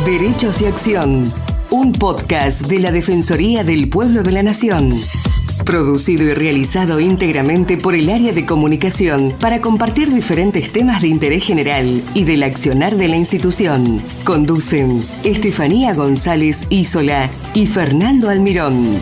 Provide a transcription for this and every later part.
Derechos y Acción, un podcast de la Defensoría del Pueblo de la Nación. Producido y realizado íntegramente por el área de comunicación para compartir diferentes temas de interés general y del accionar de la institución. Conducen Estefanía González Isola y Fernando Almirón.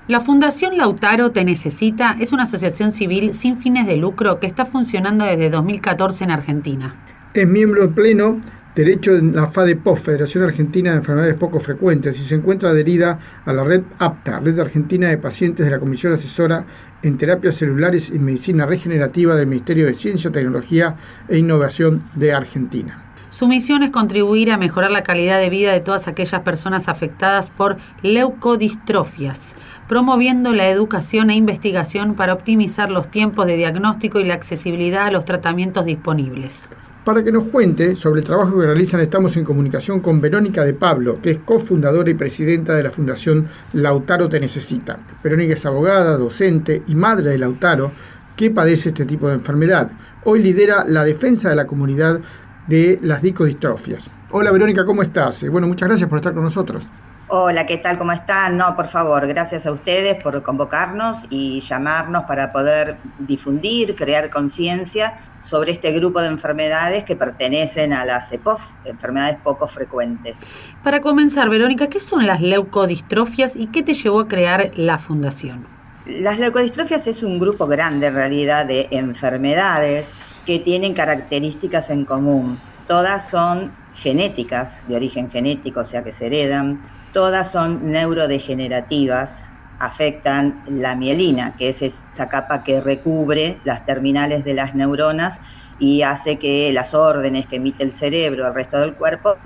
La Fundación Lautaro Te Necesita es una asociación civil sin fines de lucro que está funcionando desde 2014 en Argentina. Es miembro en pleno derecho en la FADEPOF, Federación Argentina de Enfermedades Poco Frecuentes, y se encuentra adherida a la red APTA, Red Argentina de Pacientes de la Comisión Asesora en Terapias Celulares y Medicina Regenerativa del Ministerio de Ciencia, Tecnología e Innovación de Argentina. Su misión es contribuir a mejorar la calidad de vida de todas aquellas personas afectadas por leucodistrofias, promoviendo la educación e investigación para optimizar los tiempos de diagnóstico y la accesibilidad a los tratamientos disponibles. Para que nos cuente sobre el trabajo que realizan, estamos en comunicación con Verónica de Pablo, que es cofundadora y presidenta de la Fundación Lautaro Te Necesita. Verónica es abogada, docente y madre de Lautaro, que padece este tipo de enfermedad. Hoy lidera la defensa de la comunidad de las leucodistrofias. Hola Verónica, ¿cómo estás? Bueno, muchas gracias por estar con nosotros. Hola, ¿qué tal? ¿Cómo están? No, por favor, gracias a ustedes por convocarnos y llamarnos para poder difundir, crear conciencia sobre este grupo de enfermedades que pertenecen a las EPOF, enfermedades poco frecuentes. Para comenzar, Verónica, ¿qué son las leucodistrofias y qué te llevó a crear la fundación? Las leucodistrofias es un grupo grande en realidad de enfermedades que tienen características en común. Todas son genéticas, de origen genético, o sea que se heredan. Todas son neurodegenerativas, afectan la mielina, que es esa capa que recubre las terminales de las neuronas y hace que las órdenes que emite el cerebro al resto del cuerpo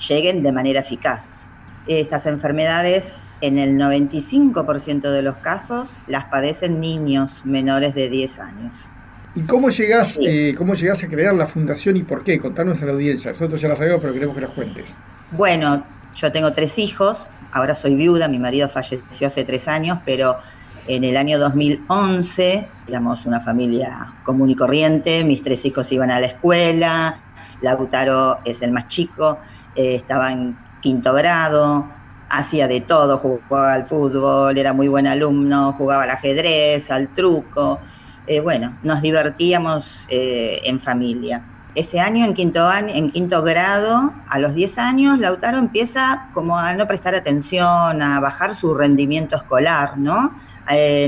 lleguen de manera eficaz. Estas enfermedades, en el 95% de los casos, las padecen niños menores de 10 años. ¿Y cómo llegás a crear la fundación y por qué? Contanos a la audiencia. Nosotros ya la sabemos, pero queremos que nos cuentes. Bueno, yo tengo 3 hijos, ahora soy viuda, mi marido falleció hace 3 años, pero en el año 2011 éramos una familia común y corriente, mis 3 hijos iban a la escuela, Lautaro es el más chico, estaba en 5º grado, hacía de todo, jugaba al fútbol, era muy buen alumno, jugaba al ajedrez, al truco, nos divertíamos en familia. Ese año, en quinto grado, a los 10 años, Lautaro empieza como a no prestar atención, a bajar su rendimiento escolar, ¿no?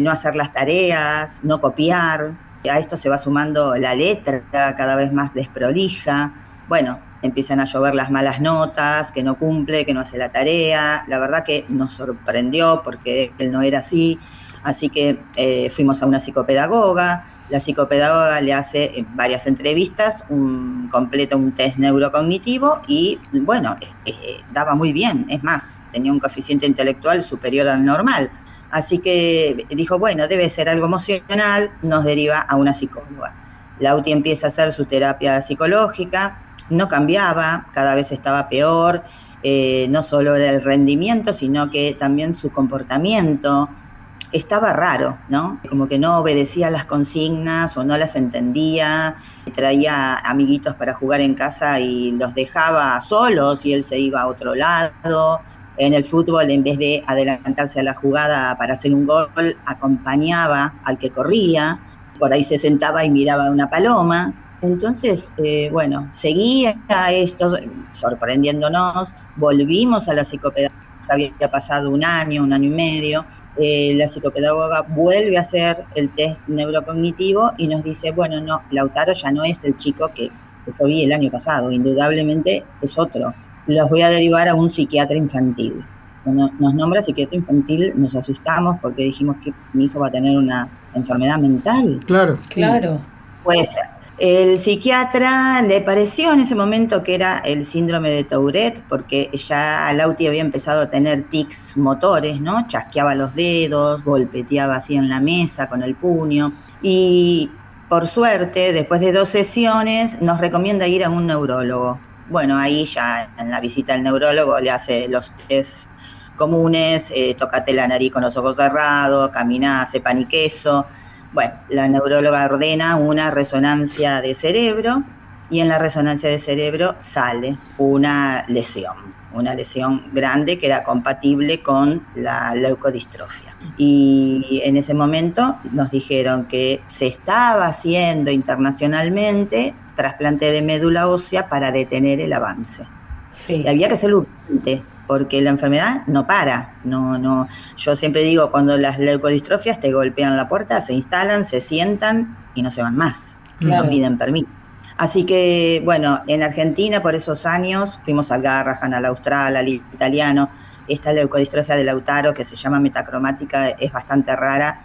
No hacer las tareas, no copiar. A esto se va sumando la letra cada vez más desprolija. Bueno, empiezan a llover las malas notas, que no cumple, que no hace la tarea. La verdad que nos sorprendió porque él no era así. Así que fuimos a una psicopedagoga, la psicopedagoga le hace varias entrevistas, completa un test neurocognitivo y daba muy bien, es más, tenía un coeficiente intelectual superior al normal. Así que dijo, bueno, debe ser algo emocional, nos deriva a una psicóloga. Lauti empieza a hacer su terapia psicológica, no cambiaba, cada vez estaba peor, no solo era el rendimiento, sino que también su comportamiento. Estaba raro, ¿no? Como que no obedecía las consignas o no las entendía, traía amiguitos para jugar en casa y los dejaba solos y él se iba a otro lado. En el fútbol, en vez de adelantarse a la jugada para hacer un gol, acompañaba al que corría, por ahí se sentaba y miraba una paloma. Entonces, seguía esto sorprendiéndonos, volvimos a la psicopedagoga, había pasado un año y medio, la psicopedagoga vuelve a hacer el test neurocognitivo y nos dice, bueno, no, Lautaro ya no es el chico que yo vi el año pasado, indudablemente es otro. Los voy a derivar a un psiquiatra infantil. Cuando nos nombra psiquiatra infantil nos asustamos porque dijimos que mi hijo va a tener una enfermedad mental. Claro. Puede ser. El psiquiatra le pareció en ese momento que era el síndrome de Tourette, porque ya Lauti había empezado a tener tics motores, ¿no? Chasqueaba los dedos, golpeteaba así en la mesa con el puño. Y por suerte, después de 2 sesiones, nos recomienda ir a un neurólogo. Bueno, ahí ya en la visita al neurólogo le hace los test comunes, tócate la nariz con los ojos cerrados, camina, hace pan y queso. Bueno, la neuróloga ordena una resonancia de cerebro y en la resonancia de cerebro sale una lesión grande que era compatible con la leucodistrofia. Y en ese momento nos dijeron que se estaba haciendo internacionalmente trasplante de médula ósea para detener el avance. Sí. Y había que hacerlo urgente, porque la enfermedad no para. No. Yo siempre digo, cuando las leucodistrofias te golpean la puerta, se instalan, se sientan y no se van más. Claro. No piden permiso. Así que, bueno, en Argentina por esos años fuimos al Garrahan, al Austral, al Italiano. Esta leucodistrofia de Lautaro, que se llama metacromática, es bastante rara.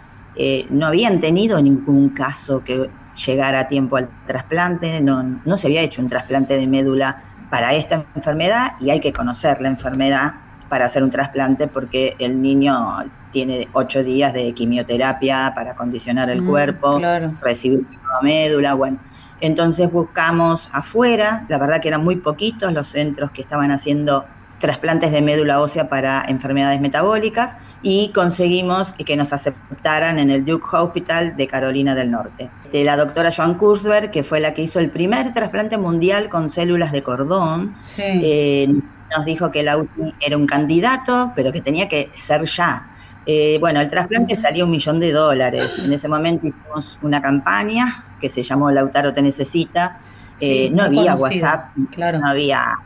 No habían tenido ningún caso que llegara a tiempo al trasplante. No se había hecho un trasplante de médula para esta enfermedad y hay que conocer la enfermedad para hacer un trasplante porque el niño tiene 8 días de quimioterapia para acondicionar el cuerpo, claro. recibir nueva médula, bueno. Entonces buscamos afuera, la verdad que eran muy poquitos los centros que estaban haciendo trasplantes de médula ósea para enfermedades metabólicas y conseguimos que nos aceptaran en el Duke Hospital de Carolina del Norte. De la doctora Joan Kurzberg, que fue la que hizo el primer trasplante mundial con células de cordón, nos dijo que la UTI era un candidato, pero que tenía que ser ya. Bueno, el trasplante salió $1 millón. En ese momento hicimos una campaña que se llamó Lautaro te necesita. No había WhatsApp, claro. No había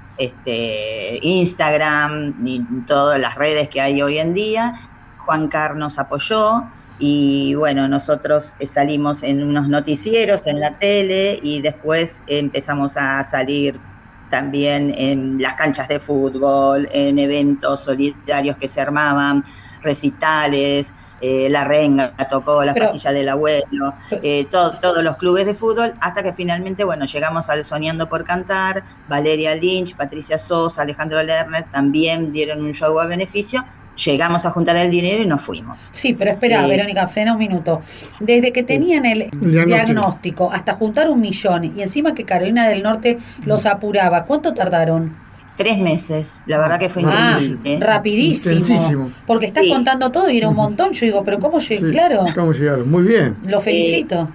Instagram, ni todas las redes que hay hoy en día. Juan Carr nos apoyó y bueno, nosotros salimos en unos noticieros en la tele y después empezamos a salir también en las canchas de fútbol, en eventos solidarios que se armaban, recitales, La Renga tocó, Las pastillas del abuelo, todos los clubes de fútbol, hasta que finalmente, bueno, llegamos al Soñando por Cantar, Valeria Lynch, Patricia Sosa, Alejandro Lerner, también dieron un show a beneficio, llegamos a juntar el dinero y nos fuimos. Sí, pero espera, Verónica, frena un minuto. Desde que tenían el diagnóstico hasta juntar 1 millón y encima que Carolina del Norte los apuraba, ¿cuánto tardaron? 3 meses, la verdad que fue increíble. Rapidísimo. Intensísimo. Porque estás contando todo y era un montón. Yo digo, pero ¿cómo llegué? Claro. ¿Cómo llegaron? Muy bien. Lo felicito.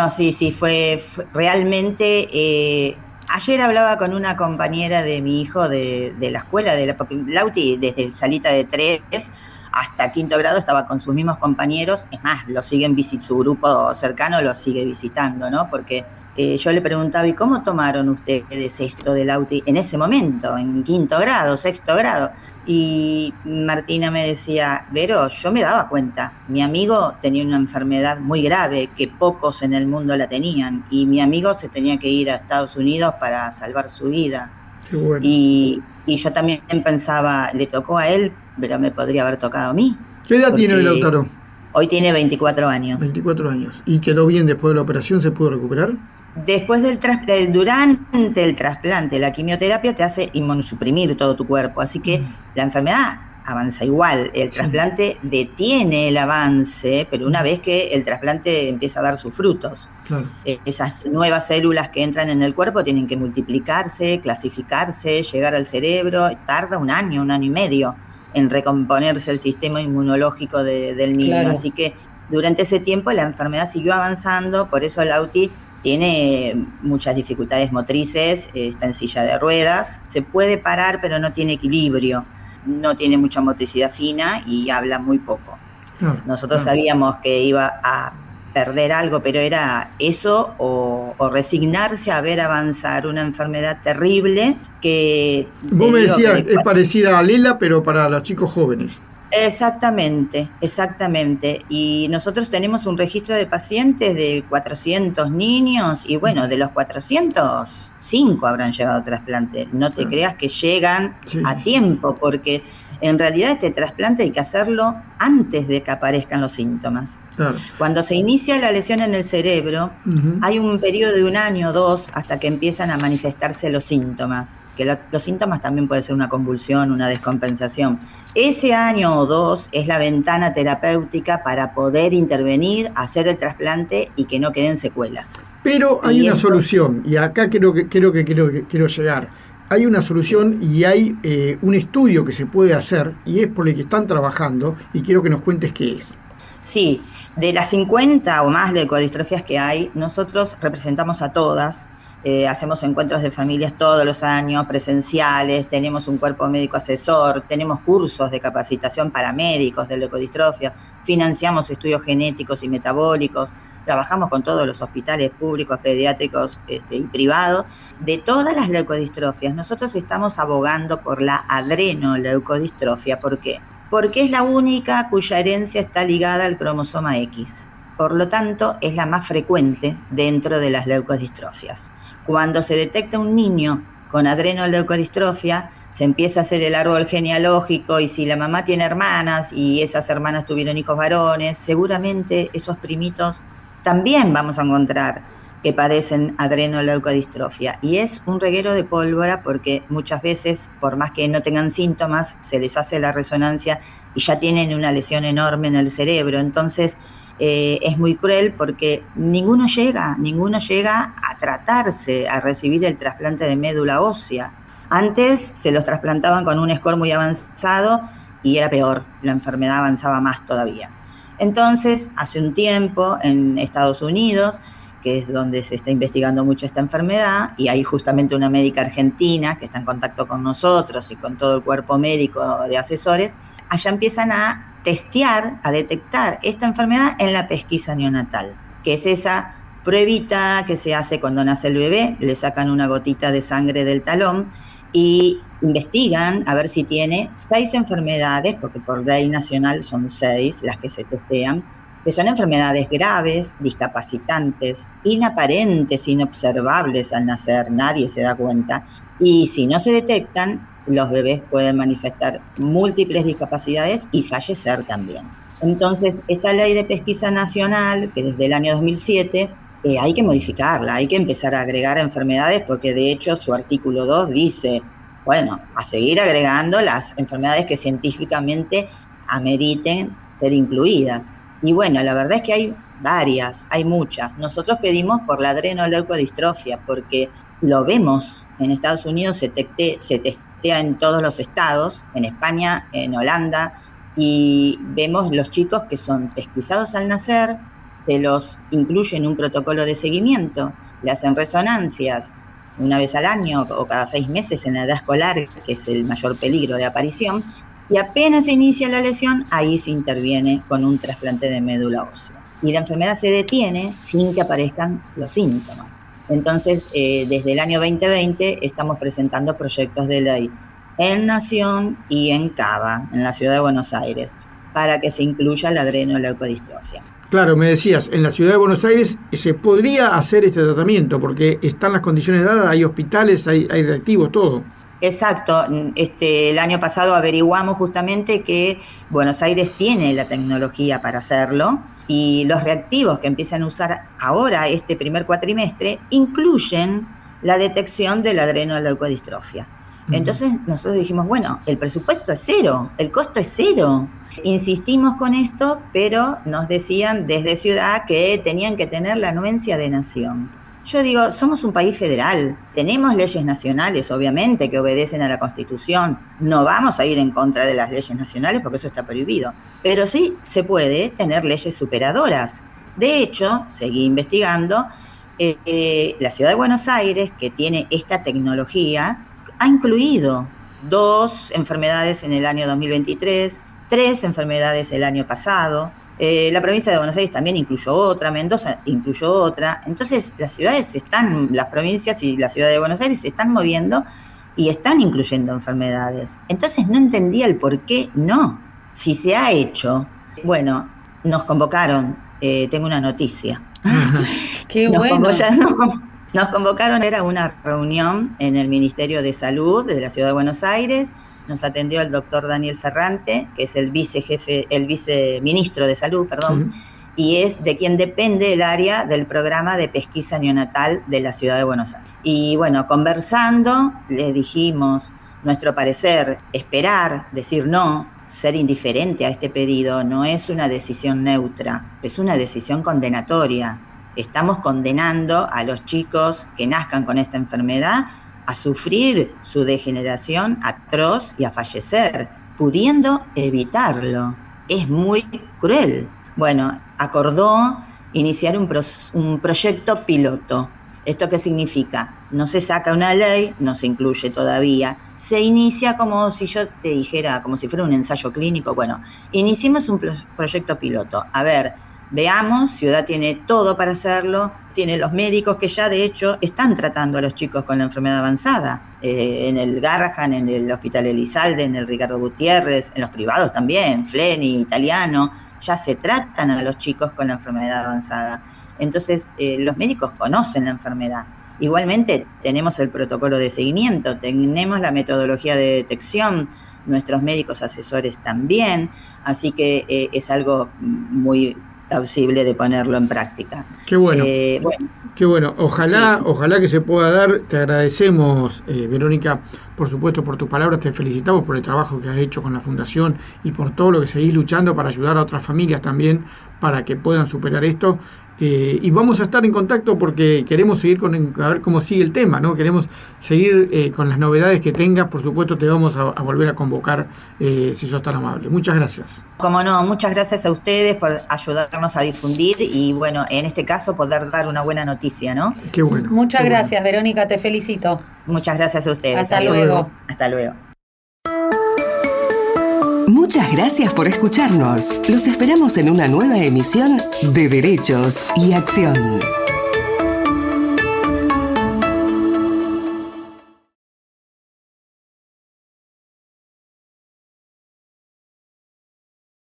Sí, fue realmente... ayer hablaba con una compañera de mi hijo de la escuela, porque Lauti desde salita de 3 hasta 5º grado estaba con sus mismos compañeros, es más, su grupo cercano lo sigue visitando, ¿no? Porque yo le preguntaba, ¿y cómo tomaron ustedes esto del Lauti en ese momento, en 5º grado, 6º grado? Y Martina me decía, Vero, yo me daba cuenta, mi amigo tenía una enfermedad muy grave que pocos en el mundo la tenían, y mi amigo se tenía que ir a Estados Unidos para salvar su vida. Qué bueno. Y yo también pensaba, le tocó a él, pero me podría haber tocado a mí. ¿Qué edad tiene el Lautaro? Hoy tiene 24 años. 24 años. ¿Y quedó bien después de la operación? ¿Se pudo recuperar? Después durante el trasplante, la quimioterapia te hace inmunosuprimir todo tu cuerpo, así que la enfermedad avanza igual. El trasplante detiene el avance, pero una vez que el trasplante empieza a dar sus frutos. Claro. Esas nuevas células que entran en el cuerpo tienen que multiplicarse, clasificarse, llegar al cerebro. Tarda 1 año, 1 año y medio en recomponerse el sistema inmunológico del niño. Claro. Así que durante ese tiempo la enfermedad siguió avanzando, por eso Lauti tiene muchas dificultades motrices, está en silla de ruedas, se puede parar pero no tiene equilibrio, no tiene mucha motricidad fina y habla muy poco. Nosotros sabíamos que iba a perder algo, pero era eso o resignarse a ver avanzar una enfermedad terrible que... Vos me decías, es parecida a Lela, pero para los chicos jóvenes. Exactamente. Y nosotros tenemos un registro de pacientes de 400 niños y bueno, de los 400, 5 habrán llegado a trasplante. No te creas que llegan a tiempo, porque en realidad este trasplante hay que hacerlo antes de que aparezcan los síntomas. Claro. Cuando se inicia la lesión en el cerebro, hay un periodo de 1 año o 2 hasta que empiezan a manifestarse los síntomas, que los síntomas también puede ser una convulsión, una descompensación. Ese año o 2 es la ventana terapéutica para poder intervenir, hacer el trasplante y que no queden secuelas. Pero hay una solución, y acá quiero llegar. Hay una solución y hay un estudio que se puede hacer y es por el que están trabajando y quiero que nos cuentes qué es. Sí, De las 50 o más leucodistrofias que hay, nosotros representamos a todas. Hacemos encuentros de familias todos los años, presenciales, tenemos un cuerpo médico asesor, tenemos cursos de capacitación para médicos de leucodistrofia, financiamos estudios genéticos y metabólicos, trabajamos con todos los hospitales públicos, pediátricos y privados. De todas las leucodistrofias, nosotros estamos abogando por la adrenoleucodistrofia. ¿Por qué? Porque es la única cuya herencia está ligada al cromosoma X. Por lo tanto, es la más frecuente dentro de las leucodistrofias. Cuando se detecta un niño con adrenoleucodistrofia, se empieza a hacer el árbol genealógico y si la mamá tiene hermanas y esas hermanas tuvieron hijos varones, seguramente esos primitos también vamos a encontrar que padecen adrenoleucodistrofia. Y es un reguero de pólvora porque muchas veces, por más que no tengan síntomas, se les hace la resonancia y ya tienen una lesión enorme en el cerebro. Entonces, es muy cruel porque ninguno llega a tratarse, a recibir el trasplante de médula ósea. Antes se los trasplantaban con un score muy avanzado y era peor, la enfermedad avanzaba más todavía. Entonces, hace un tiempo en Estados Unidos, que es donde se está investigando mucho esta enfermedad, y hay justamente una médica argentina que está en contacto con nosotros y con todo el cuerpo médico de asesores, allá empiezan a testear, a detectar esta enfermedad en la pesquisa neonatal, que es esa pruebita que se hace cuando nace el bebé, le sacan una gotita de sangre del talón y investigan a ver si tiene 6 enfermedades, porque por ley nacional son 6 las que se testean, que son enfermedades graves, discapacitantes, inaparentes, inobservables al nacer, nadie se da cuenta, y si no se detectan, los bebés pueden manifestar múltiples discapacidades y fallecer también. Entonces, esta ley de pesquisa nacional, que desde el año 2007, hay que modificarla, hay que empezar a agregar enfermedades, porque de hecho su artículo 2 dice, bueno, a seguir agregando las enfermedades que científicamente ameriten ser incluidas. Y bueno, la verdad es que hay varias, hay muchas. Nosotros pedimos por la adrenoleucodistrofia, porque lo vemos en Estados Unidos, se testea en todos los estados, en España, en Holanda, y vemos los chicos que son pesquisados al nacer, se los incluye en un protocolo de seguimiento, le hacen resonancias una vez al año o cada 6 meses en la edad escolar, que es el mayor peligro de aparición, y apenas se inicia la lesión, ahí se interviene con un trasplante de médula ósea. Y la enfermedad se detiene sin que aparezcan los síntomas. Entonces, desde el año 2020 estamos presentando proyectos de ley en Nación y en Cava, en la ciudad de Buenos Aires, para que se incluya la adrenoleucodistrofia. Claro, me decías, en la ciudad de Buenos Aires se podría hacer este tratamiento porque están las condiciones dadas, hay hospitales, hay reactivos, todo. Exacto, el año pasado averiguamos justamente que Buenos Aires tiene la tecnología para hacerlo y los reactivos que empiezan a usar ahora este primer cuatrimestre incluyen la detección de la adrenoleucodistrofia. Entonces nosotros dijimos, bueno, el presupuesto es 0, el costo es 0. Insistimos con esto, pero nos decían desde Ciudad que tenían que tener la anuencia de Nación. Yo digo, somos un país federal, tenemos leyes nacionales, obviamente, que obedecen a la Constitución. No vamos a ir en contra de las leyes nacionales porque eso está prohibido. Pero sí se puede tener leyes superadoras. De hecho, seguí investigando, la ciudad de Buenos Aires, que tiene esta tecnología, ha incluido 2 enfermedades en el año 2023, 3 enfermedades el año pasado. La provincia de Buenos Aires también incluyó otra, Mendoza incluyó otra. Entonces las provincias y la ciudad de Buenos Aires se están moviendo y están incluyendo enfermedades. Entonces no entendía el por qué no. Si se ha hecho, bueno, nos convocaron, tengo una noticia. Qué bueno. Nos convocaron, era una reunión en el Ministerio de Salud de la ciudad de Buenos Aires. Nos atendió el doctor Daniel Ferrante, que es el viceministro de Salud, Sí. Y es de quien depende el área del programa de pesquisa neonatal de la ciudad de Buenos Aires. Y bueno, conversando, les dijimos nuestro parecer, esperar, decir no, ser indiferente a este pedido, no es una decisión neutra, es una decisión condenatoria. Estamos condenando a los chicos que nazcan con esta enfermedad a sufrir su degeneración atroz y a fallecer, pudiendo evitarlo. Es muy cruel. bueno, acordó iniciar un proyecto piloto. ¿Esto qué significa? No se saca una ley, no se incluye todavía, se inicia como si yo te dijera, como si fuera un ensayo clínico. Bueno, iniciemos un proyecto piloto. A ver, veamos, Ciudad tiene todo para hacerlo, tiene los médicos que ya de hecho están tratando a los chicos con la enfermedad avanzada, en el Garrahan, en el Hospital Elizalde, en el Ricardo Gutiérrez, en los privados también, Fleni, Italiano, ya se tratan a los chicos con la enfermedad avanzada. Entonces, los médicos conocen la enfermedad. Igualmente, tenemos el protocolo de seguimiento, tenemos la metodología de detección, nuestros médicos asesores también, así que es algo muy plausible de ponerlo en práctica. Qué bueno. Qué bueno. Sí. Ojalá que se pueda dar. Te agradecemos, Verónica, por supuesto, por tus palabras. Te felicitamos por el trabajo que has hecho con la Fundación y por todo lo que seguís luchando para ayudar a otras familias también para que puedan superar esto. Y vamos a estar en contacto porque queremos seguir a ver cómo sigue el tema, ¿no? Queremos seguir con las novedades que tengas. Por supuesto, te vamos a volver a convocar si sos tan amable. Muchas gracias. Como no, muchas gracias a ustedes por ayudarnos a difundir y, bueno, en este caso poder dar una buena noticia, ¿no? Qué bueno. Muchas qué gracias, bueno. Verónica, te felicito. Muchas gracias a ustedes. Hasta Adiós. luego. Hasta luego. Muchas gracias por escucharnos. Los esperamos en una nueva emisión de Derechos y Acción.